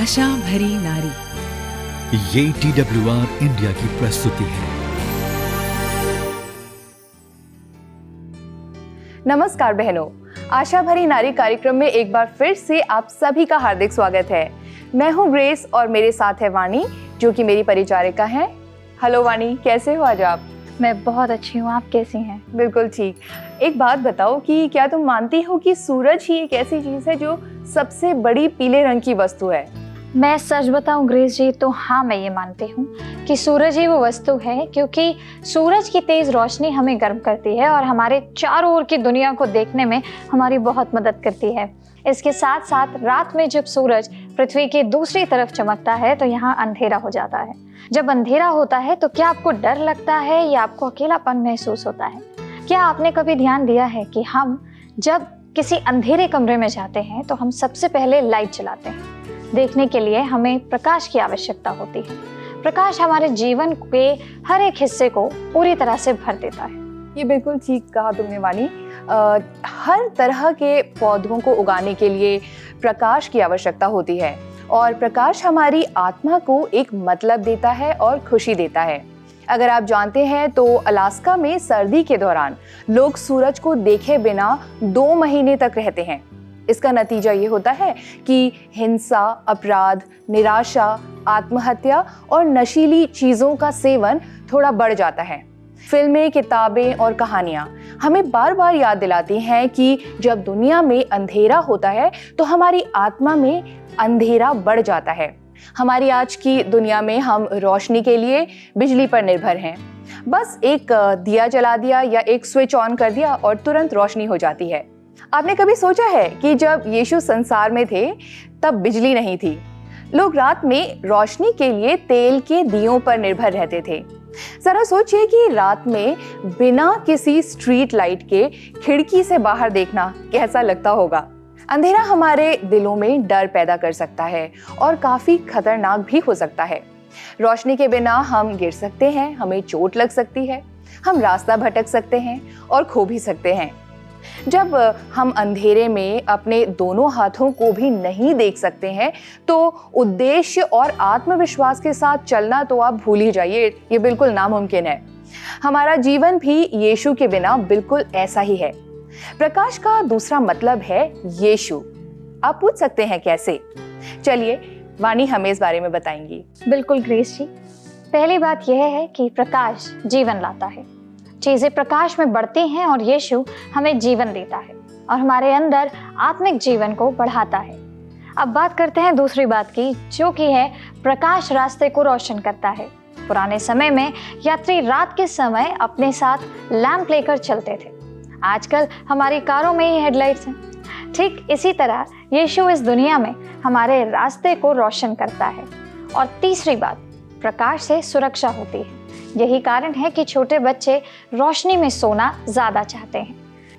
आशा भरी नारी। ये TWR इंडिया की प्रस्तुति है। नमस्कार बहनों, आशा भरी नारी कार्यक्रम में एक बार फिर से आप सभी का हार्दिक स्वागत है। मैं हूं ग्रेस और मेरे साथ है वाणी, जो कि मेरी परिचारिका हैं। हेलो वाणी, कैसे हो आज आप? मैं बहुत अच्छी हूँ, आप कैसी हैं? बिल्कुल ठीक। एक बात बताओ कि क्या तुम मानती हो कि सूरज ही एक ऐसी चीज है जो सबसे बड़ी पीले रंग की वस्तु है? मैं सच बताऊं ग्रेस जी, तो हाँ, मैं ये मानती हूँ कि सूरज ही वो वस्तु है, क्योंकि सूरज की तेज रोशनी हमें गर्म करती है और हमारे चारों ओर की दुनिया को देखने में हमारी बहुत मदद करती है। इसके साथ साथ रात में जब सूरज पृथ्वी की दूसरी तरफ चमकता है तो यहाँ अंधेरा हो जाता है। जब अंधेरा होता है तो क्या आपको डर लगता है या आपको अकेलापन महसूस होता है? क्या आपने कभी ध्यान दिया है कि हम जब किसी अंधेरे कमरे में जाते हैं तो हम सबसे पहले लाइट जलाते हैं? देखने के लिए हमें प्रकाश की आवश्यकता होती है। प्रकाश हमारे जीवन के हर एक हिस्से को पूरी तरह से भर देता है। ये बिल्कुल ठीक कहा तुमने वाणी। हर तरह के पौधों को उगाने के लिए प्रकाश की आवश्यकता होती है और प्रकाश हमारी आत्मा को एक मतलब देता है और खुशी देता है। अगर आप जानते हैं तो अलास्का में सर्दी के दौरान लोग सूरज को देखे बिना 2 महीने तक रहते हैं। इसका नतीजा ये होता है कि हिंसा, अपराध, निराशा, आत्महत्या और नशीली चीज़ों का सेवन थोड़ा बढ़ जाता है। फिल्में, किताबें और कहानियाँ हमें बार बार याद दिलाती हैं कि जब दुनिया में अंधेरा होता है तो हमारी आत्मा में अंधेरा बढ़ जाता है। हमारी आज की दुनिया में हम रोशनी के लिए बिजली पर निर्भर हैं। बस एक दिया जला दिया या एक स्विच ऑन कर दिया और तुरंत रोशनी हो जाती है। आपने कभी सोचा है कि जब यीशु संसार में थे तब बिजली नहीं थी। लोग रात में रोशनी के लिए तेल के दियों पर निर्भर रहते थे। जरा सोचिए कि रात में बिना किसी स्ट्रीट लाइट के खिड़की से बाहर देखना कैसा लगता होगा। अंधेरा हमारे दिलों में डर पैदा कर सकता है और काफी खतरनाक भी हो सकता है। रोशनी के बिना हम गिर सकते हैं, हमें चोट लग सकती है, हम रास्ता भटक सकते हैं और खो भी सकते हैं। जब हम अंधेरे में अपने दोनों हाथों को भी नहीं देख सकते हैं तो उद्देश्य और आत्मविश्वास के साथ चलना तो आप भूल ही जाइए, ये बिल्कुल नामुमकिन है। हमारा जीवन भी यीशु के बिना बिल्कुल ऐसा ही है। प्रकाश का दूसरा मतलब है यीशु। आप पूछ सकते हैं कैसे? चलिए, वाणी हमें इस बारे में बताएंगी। बिल्कुल ग्रेस जी, पहली बात यह है कि प्रकाश जीवन लाता है। चीजें प्रकाश में बढ़ती हैं और यीशु हमें जीवन देता है और हमारे अंदर आत्मिक जीवन को बढ़ाता है। अब बात करते हैं दूसरी बात की, जो कि है प्रकाश रास्ते को रोशन करता है। पुराने समय में यात्री रात के समय अपने साथ लैंप लेकर चलते थे। आजकल हमारी कारों में ही हेडलाइट्स हैं। ठीक इसी तरह यीशु इस दुनिया में हमारे रास्ते को रोशन करता है। और तीसरी बात, प्रकाश से सुरक्षा होती है। यही कारण है कि छोटे बच्चे रोशनी में सोना ज़्यादा चाहते हैं।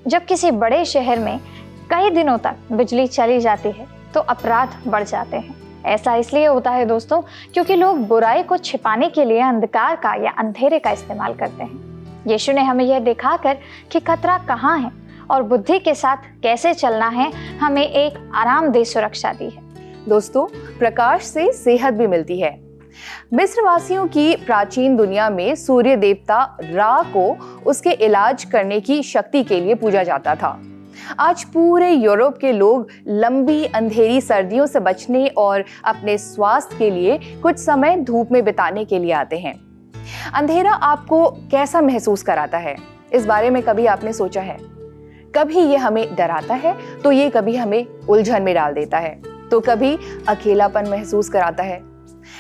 जब किसी बड़े शहर में कई दिनों तक बिजली चली जाती है तो अपराध बढ़ जाते हैं। ऐसा इसलिए होता है दोस्तों, क्योंकि लोग बुराई को छिपाने के लिए अंधकार का या अंधेरे का इस्तेमाल करते हैं। यीशु ने हमें यह दिखाकर कि खतरा कहाँ है और बुद्धि के साथ कैसे चलना है, हमें एक आरामदेह सुरक्षा दी है। दोस्तों, प्रकाश से सेहत भी मिलती है। मिस्र वासियों की प्राचीन दुनिया में सूर्य देवता रा को उसके इलाज करने की शक्ति के लिए पूजा जाता था। आज पूरे यूरोप के लोग लंबी अंधेरी सर्दियों से बचने और अपने स्वास्थ्य के लिए कुछ समय धूप में बिताने के लिए आते हैं। अंधेरा आपको कैसा महसूस कराता है? इस बारे में कभी आपने सोचा है? कभी ये हमें डराता है तो ये कभी हमें उलझन में डाल देता है, तो कभी अकेलापन महसूस कराता है।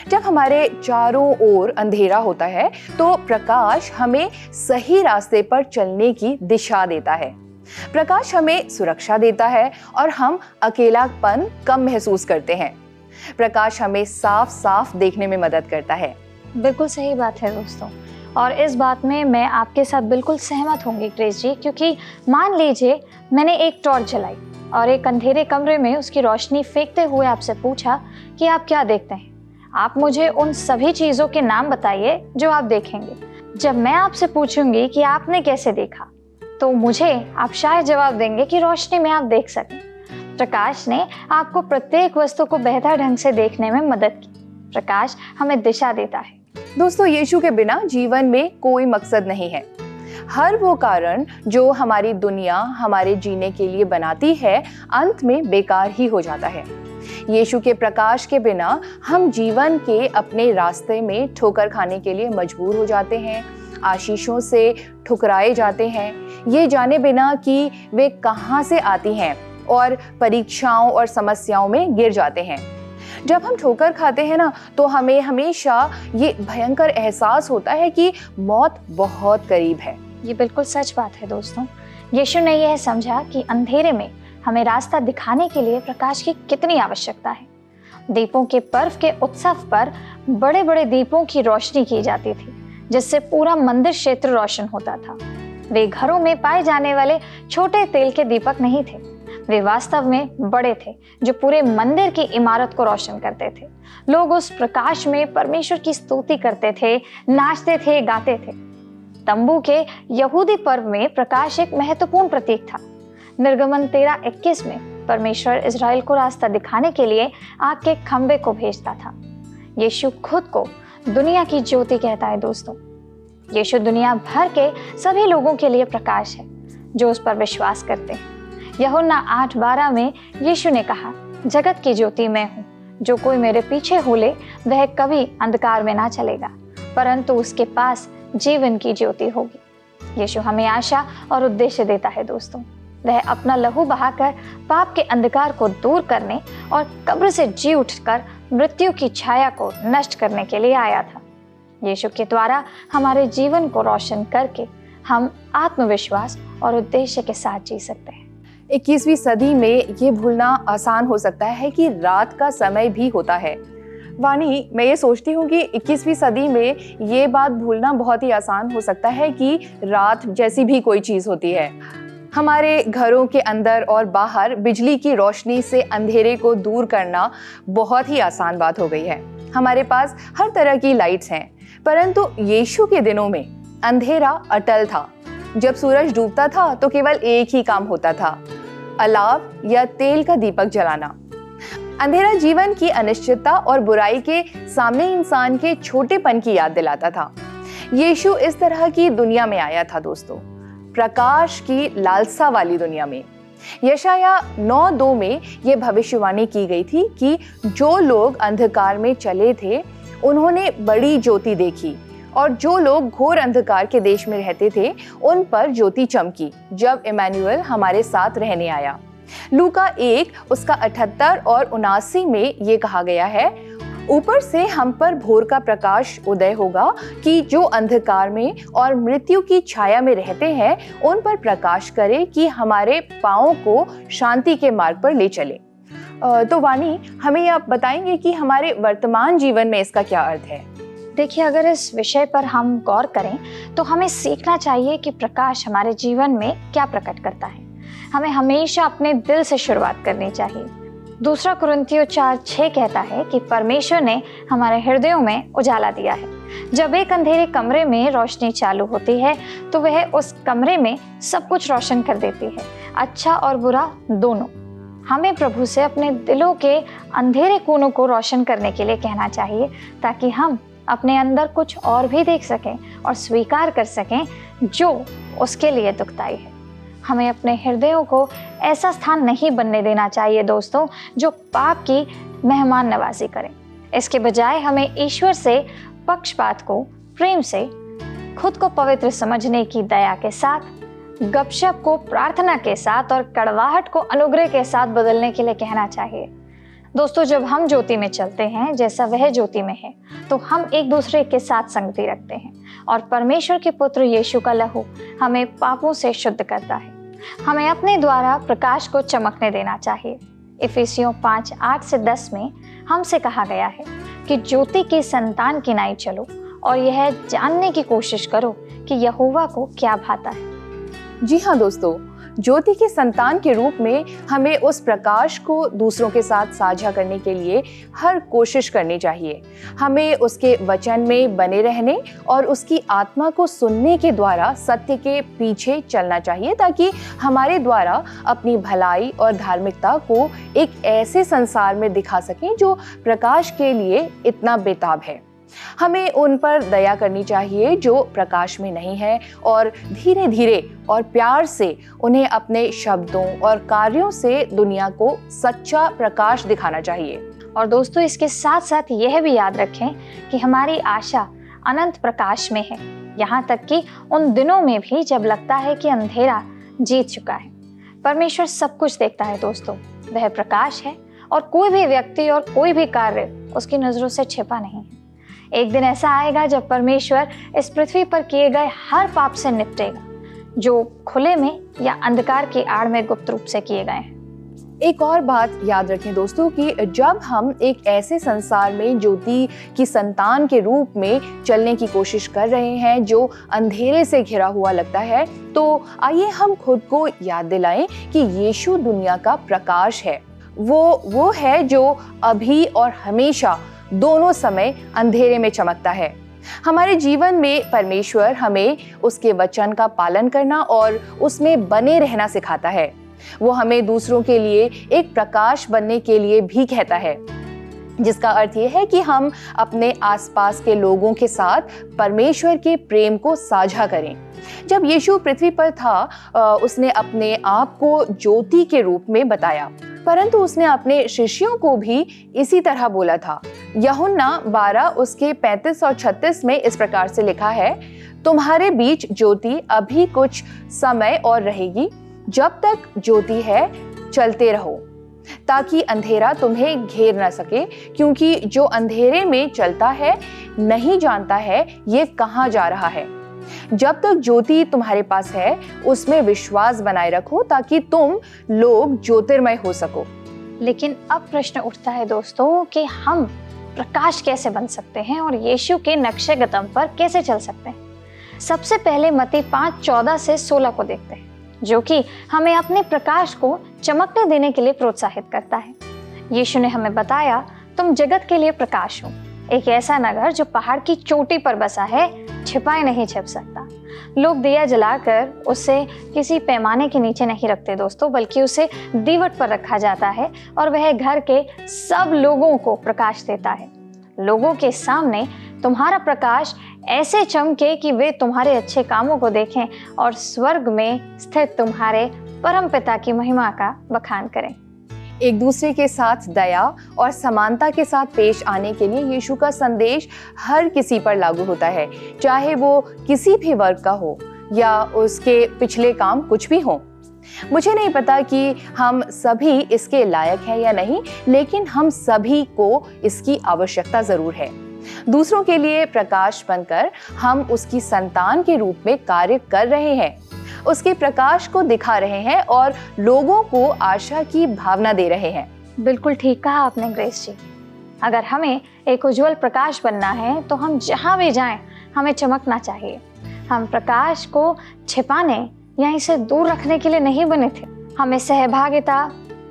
जब हमारे चारों ओर अंधेरा होता है तो प्रकाश हमें सही रास्ते पर चलने की दिशा देता है। प्रकाश हमें सुरक्षा देता है और हम अकेलापन कम महसूस करते हैं। प्रकाश हमें साफ साफ देखने में मदद करता है। बिल्कुल सही बात है दोस्तों, और इस बात में मैं आपके साथ बिल्कुल सहमत होंगी ग्रेस जी, क्योंकि मान लीजिए मैंने एक टॉर्च जलाई और एक अंधेरे कमरे में उसकी रोशनी फेंकते हुए आपसे पूछा कि आप क्या देखते हैं। आप मुझे उन सभी चीज़ों के नाम बताइए जो आप देखेंगे। जब मैं आपसे पूछूंगी कि आपने कैसे देखा, तो मुझे आप शायद जवाब देंगे कि रोशनी में आप देख सकें। प्रकाश ने आपको प्रत्येक वस्तु को बेहतर ढंग से देखने में मदद की। प्रकाश हमें दिशा देता है। दोस्तों, यीशु के बिना जीवन में कोई मकसद नहीं है। हर वो कारण जो हमारी दुनिया हमारे जीने के लिए बनाती है, अंत में बेकार ही हो जाता है। यीशु के प्रकाश के बिना हम जीवन के अपने रास्ते में ठोकर खाने के लिए मजबूर हो जाते हैं, आशीषों से ठुकराए जाते हैं, ये जाने बिना कि वे कहाँ से आती हैं, और परीक्षाओं और समस्याओं में गिर जाते हैं। जब हम ठोकर खाते हैं ना, तो हमें हमेशा ये भयंकर एहसास होता है कि मौत बहुत करीब है। ये बिल्कुल सच बात है दोस्तों। यीशु ने यह समझा कि अंधेरे में हमें रास्ता दिखाने के लिए प्रकाश की कितनी आवश्यकता है। दीपों के पर्व के उत्सव पर बड़े बड़े दीपों की रोशनी की जाती थी, जिससे पूरा मंदिर क्षेत्र रोशन होता था। वे घरों में पाए जाने वाले छोटे तेल के दीपक नहीं थे, वे वास्तव में बड़े थे, जो पूरे मंदिर की इमारत को रोशन करते थे। लोग उस प्रकाश में परमेश्वर की स्तुति करते थे, नाचते थे, गाते थे। तंबू के यहूदी पर्व में प्रकाश एक महत्वपूर्ण प्रतीक था। निर्गमन 13:21 में परमेश्वर इज़राइल को रास्ता दिखाने के लिए आग के खंबे को भेजता था। यीशु खुद को दुनिया की ज्योति कहता है दोस्तों। यीशु दुनिया भर के सभी लोगों के लिए प्रकाश है जो उस पर विश्वास करते हैं। यूहन्ना 8:12 में यीशु ने कहा, जगत की ज्योति मैं हूँ, जो कोई मेरे पीछे हो ले वह कभी अंधकार में ना चलेगा, परंतु उसके पास जीवन की ज्योति होगी। यीशु हमें आशा और उद्देश्य देता है दोस्तों। वह अपना लहू बहाकर पाप के अंधकार को दूर करने और कब्र से जी उठकर मृत्यु की छाया को नष्ट करने के लिए आया था। यीशु के द्वारा हमारे जीवन को रोशन करके हम आत्मविश्वास और उद्देश्य के साथ जी सकते हैं। 21वीं सदी में ये भूलना आसान हो सकता है कि रात का समय भी होता है। वानी, मैं ये सोचती हूँ कि 21वीं सदी में ये बात भूलना बहुत ही आसान हो सकता है कि रात जैसी भी कोई चीज़ होती है। हमारे घरों के अंदर और बाहर बिजली की रोशनी से अंधेरे को दूर करना बहुत ही आसान बात हो गई है। हमारे पास हर तरह की लाइट्स हैं, परंतु यीशु के दिनों में अंधेरा अटल था। जब सूरज डूबता था तो केवल एक ही काम होता था, अलाव या तेल का दीपक जलाना। अंधेरा जीवन की अनिश्चितता और बुराई के सामने इंसान के छोटेपन की याद दिलाता था। यीशु इस तरह की दुनिया में आया था दोस्तों, प्रकाश की लालसा वाली दुनिया में। यशाया 9:2 में यह भविष्यवाणी की गई थी कि जो लोग अंधकार में चले थे उन्होंने बड़ी ज्योति देखी, और जो लोग घोर अंधकार के देश में रहते थे उन पर ज्योति चमकी, जब इमैनुअल हमारे साथ रहने आया। लूका 1 उसका 78 और 79 में ये कहा गया है, ऊपर से हम पर भोर का प्रकाश उदय होगा कि जो अंधकार में और मृत्यु की छाया में रहते हैं उन पर प्रकाश करे, कि हमारे पाँवों को शांति के मार्ग पर ले चले। तो वानी, हमें ये आप बताएंगे कि हमारे वर्तमान जीवन में इसका क्या अर्थ है? देखिए, अगर इस विषय पर हम गौर करें तो हमें सीखना चाहिए कि प्रकाश हमारे जीवन में क्या प्रकट करता है। हमें हमेशा अपने दिल से शुरुआत करनी चाहिए। 2 कुरिन्थियों 4:6 कहता है कि परमेश्वर ने हमारे हृदयों में उजाला दिया है। जब एक अंधेरे कमरे में रोशनी चालू होती है तो वह उस कमरे में सब कुछ रोशन कर देती है, अच्छा और बुरा दोनों। हमें प्रभु से अपने दिलों के अंधेरे कोनों को रोशन करने के लिए कहना चाहिए, ताकि हम अपने अंदर कुछ और भी देख सकें और स्वीकार कर सकें जो उसके लिए दुखदाई है। हमें अपने हृदयों को ऐसा स्थान नहीं बनने देना चाहिए दोस्तों जो पाप की मेहमान नवाजी करें। इसके बजाय हमें ईश्वर से पक्षपात को प्रेम से, खुद को पवित्र समझने की दया के साथ, गपशप को प्रार्थना के साथ और कड़वाहट को अनुग्रह के साथ बदलने के लिए कहना चाहिए। दोस्तों, जब हम ज्योति में चलते हैं जैसा वह ज्योति में है, तो हम एक दूसरे के साथ संगति रखते हैं और परमेश्वर के पुत्र यीशु का लहू हमें पापों से शुद्ध करता है। हमें अपने द्वारा प्रकाश को चमकने देना चाहिए। इफिसियों 5:8-10 में हमसे कहा गया है कि ज्योति की संतान की नाई चलो और यह जानने की कोशिश करो कि यहोवा को क्या भाता है। जी हाँ दोस्तों, ज्योति की संतान के रूप में हमें उस प्रकाश को दूसरों के साथ साझा करने के लिए हर कोशिश करनी चाहिए। हमें उसके वचन में बने रहने और उसकी आत्मा को सुनने के द्वारा सत्य के पीछे चलना चाहिए, ताकि हमारे द्वारा अपनी भलाई और धार्मिकता को एक ऐसे संसार में दिखा सकें जो प्रकाश के लिए इतना बेताब है। हमें उन पर दया करनी चाहिए जो प्रकाश में नहीं है, और धीरे धीरे और प्यार से उन्हें अपने शब्दों और कार्यों से दुनिया को सच्चा प्रकाश दिखाना चाहिए। और दोस्तों, इसके साथ साथ यह भी याद रखें कि हमारी आशा अनंत प्रकाश में है, यहाँ तक कि उन दिनों में भी जब लगता है कि अंधेरा जीत चुका है। परमेश्वर सब कुछ देखता है दोस्तों, वह प्रकाश है और कोई भी व्यक्ति और कोई भी कार्य उसकी नजरों से छिपा नहीं है। एक दिन ऐसा आएगा जब परमेश्वर इस पृथ्वी पर किए गए हर पाप से निपटेगा, जो खुले में या अंधकार की आड़ में गुप्त रूप से किए गए हैं। एक और बात याद रखें दोस्तों कि जब हम एक ऐसे संसार में ज्योति की संतान के रूप में चलने की कोशिश कर रहे हैं जो अंधेरे से घिरा हुआ लगता है, तो आइए हम खुद को याद दिलाएं कि यीशु दुनिया का प्रकाश है। वो है जो अभी और हमेशा दोनों समय अंधेरे में चमकता है। हमारे जीवन में परमेश्वर हमें उसके वचन का पालन करना और उसमें बने रहना सिखाता है। वो हमें दूसरों के लिए एक प्रकाश बनने के लिए भी कहता है, जिसका अर्थ ये है कि हम अपने आसपास के लोगों के साथ परमेश्वर के प्रेम को साझा करें। जब यीशु पृथ्वी पर था, उसने अपने आप को ज्योति के रूप में बताया, परंतु उसने अपने शिष्यों को भी इसी तरह बोला था। यूहन्ना 12 उसके 35 और 36 में इस प्रकार से लिखा है, तुम्हारे बीच ज्योति अभी कुछ समय और रहेगी, जब तक ज्योति है चलते रहो, ताकि अंधेरा तुम्हें घेर न सके, क्योंकि जो अंधेरे में चलता है नहीं जानता है ये कहाँ जा रहा है। जब तक ज्योति तुम्हारे पास है उसमें विश्वास बनाए रखो, ताकि तुम लोग ज्योतिर्मय हो सको। लेकिन अब प्रश्न उठता है दोस्तों कि हम प्रकाश कैसे बन सकते हैं और यीशु के नक्शे कदम पर कैसे चल सकते हैं। सबसे पहले मत्ती 5:14 से 16 को देखते हैं, जो कि हमें अपने प्रकाश को चमकने देने के लिए प्रोत्साहित करता है। यीशु ने हमें बताया, तुम जगत के लिए प्रकाश हो। एक ऐसा नगर जो पहाड़ की चोटी पर बसा है, छिपाए नहीं छिप सकता। लोग दिया जलाकर उसे किसी पैमाने के नीचे नहीं रखते दोस्तों, बल्कि उसे दीवट पर रखा जाता है और वह घर के सब लोगों को प्रकाश देता है। लोगों के सामने तुम्हारा प्रकाश ऐसे चमके कि वे तुम्हारे अच्छे कामों को देखें और स्वर्ग में स्थित तुम्हारे परमपिता की महिमा का बखान करें। एक दूसरे के साथ दया और समानता के साथ पेश आने के लिए यीशु का संदेश हर किसी पर लागू होता है, चाहे वो किसी भी वर्ग का हो या उसके पिछले काम कुछ भी हो। मुझे नहीं पता कि हम सभी इसके लायक हैं या नहीं, लेकिन हम सभी को इसकी आवश्यकता जरूर है। दूसरों के लिए प्रकाश बनकर हम उसकी संतान के रूप में कार्य कर रहे हैं, उसके प्रकाश को दिखा रहे हैं और लोगों को आशा की भावना दे रहे हैं। बिल्कुल ठीक कहा आपने ग्रेस जी। अगर हमें एक उज्जवल प्रकाश बनना है तो हम जहाँ भी जाएं हमें चमकना चाहिए। हम प्रकाश को छिपाने या इसे दूर रखने के लिए नहीं बने थे। हमें सहभागिता,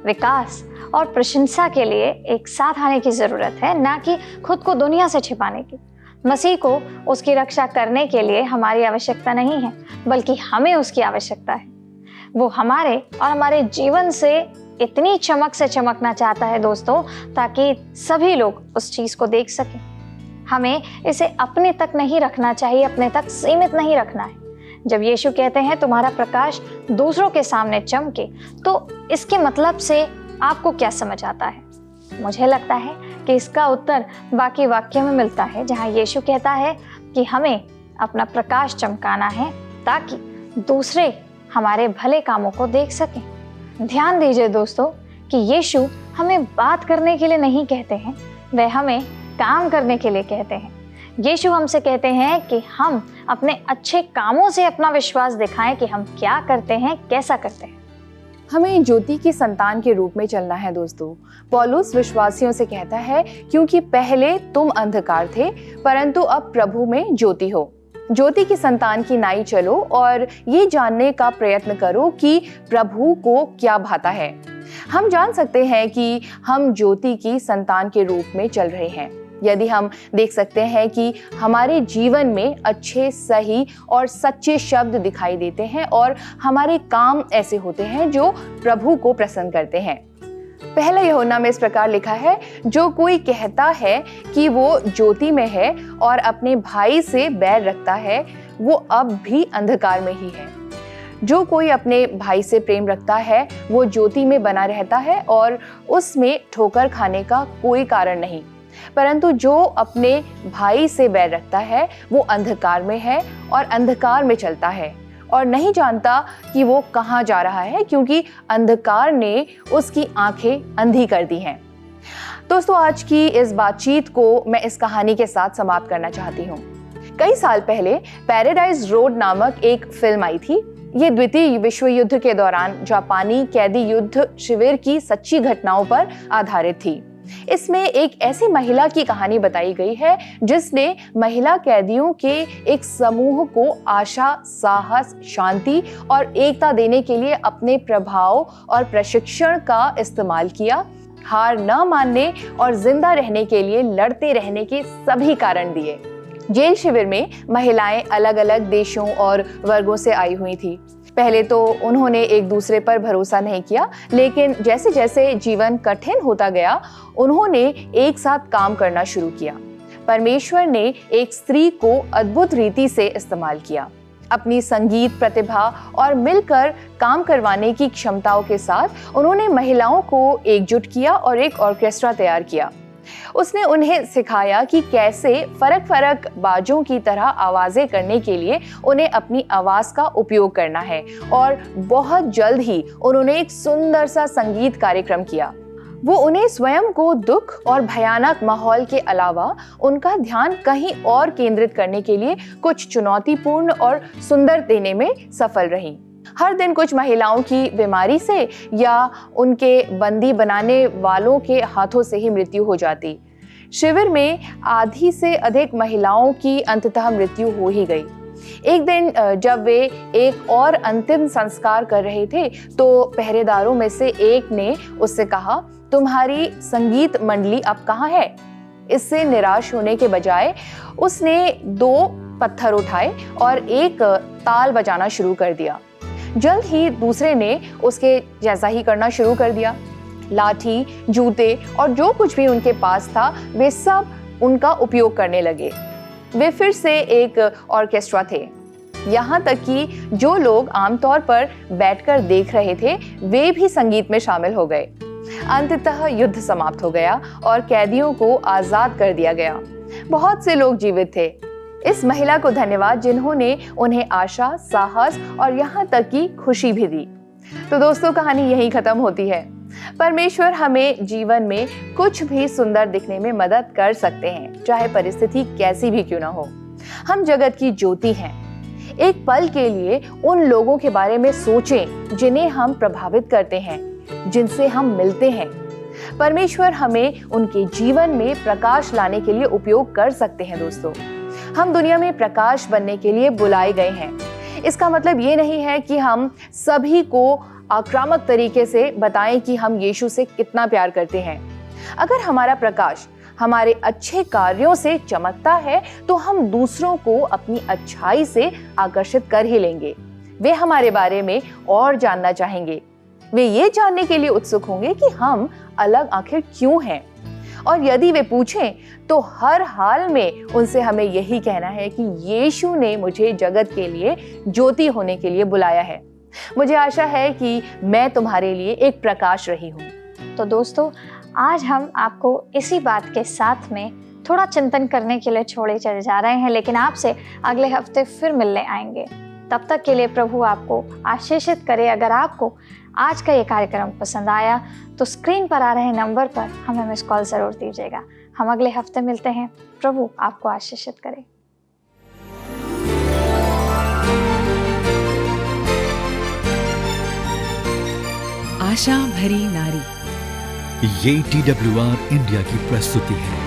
विकास और प्रशंसा के लिए एक साथ आने की जरूरत है, ना कि खुद को दुनिया से छिपाने की। मसीह को उसकी रक्षा करने के लिए हमारी आवश्यकता नहीं है, बल्कि हमें उसकी आवश्यकता है। वो हमारे और हमारे जीवन से इतनी चमक से चमकना चाहता है दोस्तों, ताकि सभी लोग उस चीज को देख सकें। हमें इसे अपने तक नहीं रखना चाहिए, अपने तक सीमित नहीं रखना है। जब यीशु कहते हैं तुम्हारा प्रकाश दूसरों के सामने चमके, तो इसके मतलब से आपको क्या समझ आता है? मुझे लगता है कि इसका उत्तर बाकी वाक्यों में मिलता है, जहाँ यीशु कहता है कि हमें अपना प्रकाश चमकाना है ताकि दूसरे हमारे भले कामों को देख सकें। ध्यान दीजिए दोस्तों कि यीशु हमें बात करने के लिए नहीं कहते हैं, वह हमें काम करने के लिए कहते हैं। यीशु हमसे कहते हैं कि हम अपने अच्छे कामों से अपना विश्वास दिखाएं कि हम क्या करते हैं, कैसा करते हैं। हमें ज्योति की संतान के रूप में चलना है दोस्तों। पौलुस विश्वासियों से कहता है, क्योंकि पहले तुम अंधकार थे परंतु अब प्रभु में ज्योति हो। ज्योति की संतान की नाई चलो और ये जानने का प्रयत्न करो कि प्रभु को क्या भाता है। हम जान सकते हैं कि हम ज्योति की संतान के रूप में चल रहे हैं यदि हम देख सकते हैं कि हमारे जीवन में अच्छे, सही और सच्चे शब्द दिखाई देते हैं और हमारे काम ऐसे होते हैं जो प्रभु को प्रसन्न करते हैं। पहला यूहन्ना में इस प्रकार लिखा है, जो कोई कहता है कि वो ज्योति में है और अपने भाई से बैर रखता है, वो अब भी अंधकार में ही है। जो कोई अपने भाई से प्रेम रखता है वो ज्योति में बना रहता है और उसमें ठोकर खाने का कोई कारण नहीं। परंतु जो अपने भाई से बैर रखता है वो अंधकार में है और अंधकार में चलता है और नहीं जानता कि वो कहाँ जा रहा है, क्योंकि अंधकार ने उसकी आंखें अंधी कर दी हैं। दोस्तों, आज की इस बातचीत को मैं इस कहानी के साथ समाप्त करना चाहती हूँ। कई साल पहले पैराडाइज रोड नामक एक फिल्म आई थी। ये द्वितीय विश्व युद्ध के दौरान जापानी कैदी युद्ध शिविर की सच्ची घटनाओं पर आधारित थी। इसमें एक ऐसी महिला की कहानी बताई गई है जिसने महिला कैदियों के एक समूह को आशा, साहस, शांति और एकता देने के लिए अपने प्रभाव और प्रशिक्षण का इस्तेमाल किया, हार न मानने और जिंदा रहने के लिए लड़ते रहने के सभी कारण दिए। जेल शिविर में महिलाएं अलग अलग देशों और वर्गों से आई हुई थी। पहले तो उन्होंने एक दूसरे पर भरोसा नहीं किया, लेकिन जैसे जैसे जीवन कठिन होता गया उन्होंने एक साथ काम करना शुरू किया। परमेश्वर ने एक स्त्री को अद्भुत रीति से इस्तेमाल किया। अपनी संगीत प्रतिभा और मिलकर काम करवाने की क्षमताओं के साथ उन्होंने महिलाओं को एकजुट किया और एक ऑर्केस्ट्रा तैयार किया। उसने उन्हें सिखाया कि कैसे फर्क फर्क बाजों की तरह आवाजें करने के लिए उन्हें अपनी आवाज का उपयोग करना है और बहुत जल्द ही उन्होंने एक सुंदर सा संगीत कार्यक्रम किया। वो उन्हें स्वयं को दुख और भयानक माहौल के अलावा उनका ध्यान कहीं और केंद्रित करने के लिए कुछ चुनौतीपूर्ण और सुंदर देने में सफल रही। हर दिन कुछ महिलाओं की बीमारी से या उनके बंदी बनाने वालों के हाथों से ही मृत्यु हो जाती। शिविर में आधी से अधिक महिलाओं की अंततः मृत्यु हो ही गई। एक दिन जब वे एक और अंतिम संस्कार कर रहे थे तो पहरेदारों में से एक ने उससे कहा, तुम्हारी संगीत मंडली अब कहाँ है? इससे निराश होने के बजाय उसने 2 पत्थर उठाए और एक ताल बजाना शुरू कर दिया। जल्द ही दूसरे ने उसके जैसा ही करना शुरू कर दिया। लाठी, जूते और जो कुछ भी उनके पास था वे सब उनका उपयोग करने लगे। वे फिर से एक ऑर्केस्ट्रा थे। यहाँ तक कि जो लोग आमतौर पर बैठकर देख रहे थे वे भी संगीत में शामिल हो गए। अंततः युद्ध समाप्त हो गया और कैदियों को आजाद कर दिया गया। बहुत से लोग जीवित थे। इस महिला को धन्यवाद जिन्होंने उन्हें आशा, साहस और यहाँ तक कि खुशी भी दी। तो दोस्तों, कहानी यहीं खत्म होती है। परमेश्वर हमें जीवन में कुछ भी सुंदर दिखने में मदद कर सकते हैं, चाहे परिस्थिति कैसी भी क्यों ना हो। हम जगत की ज्योति हैं। एक पल के लिए उन लोगों के बारे में सोचें जिन्हें हम प्रभावित करते हैं, जिनसे हम मिलते हैं। परमेश्वर हमें उनके जीवन में प्रकाश लाने के लिए उपयोग कर सकते हैं। दोस्तों, हम दुनिया में प्रकाश बनने के लिए बुलाए गए हैं। इसका मतलब ये नहीं है कि हम सभी को आक्रामक तरीके से बताएं कि हम यीशु से कितना प्यार करते हैं। अगर हमारा प्रकाश हमारे अच्छे कार्यों से चमकता है तो हम दूसरों को अपनी अच्छाई से आकर्षित कर ही लेंगे। वे हमारे बारे में और जानना चाहेंगे। वे ये जानने के लिए उत्सुक होंगे कि हम अलग आखिर क्यों हैं। और यदि वे पूछें तो हर हाल में उनसे हमें यही कहना है कि यीशु ने मुझे जगत के लिए ज्योति होने के लिए बुलाया है। मुझे आशा है कि मैं तुम्हारे लिए एक प्रकाश रही हूँ। तो दोस्तों, आज हम आपको इसी बात के साथ में थोड़ा चिंतन करने के लिए छोड़े चले जा रहे हैं, लेकिन आपसे अगले हफ्ते फिर मिलने आएंगे। तब तक के लिए प्रभु आपको आशीषित करे। अगर आपको आज का ये कार्यक्रम पसंद आया तो स्क्रीन पर आ रहे नंबर पर हमें मिस कॉल जरूर दीजिएगा। हम अगले हफ्ते मिलते हैं। प्रभु आपको आशीषित करे। आशा भरी नारी, ये TWR इंडिया की प्रस्तुति है।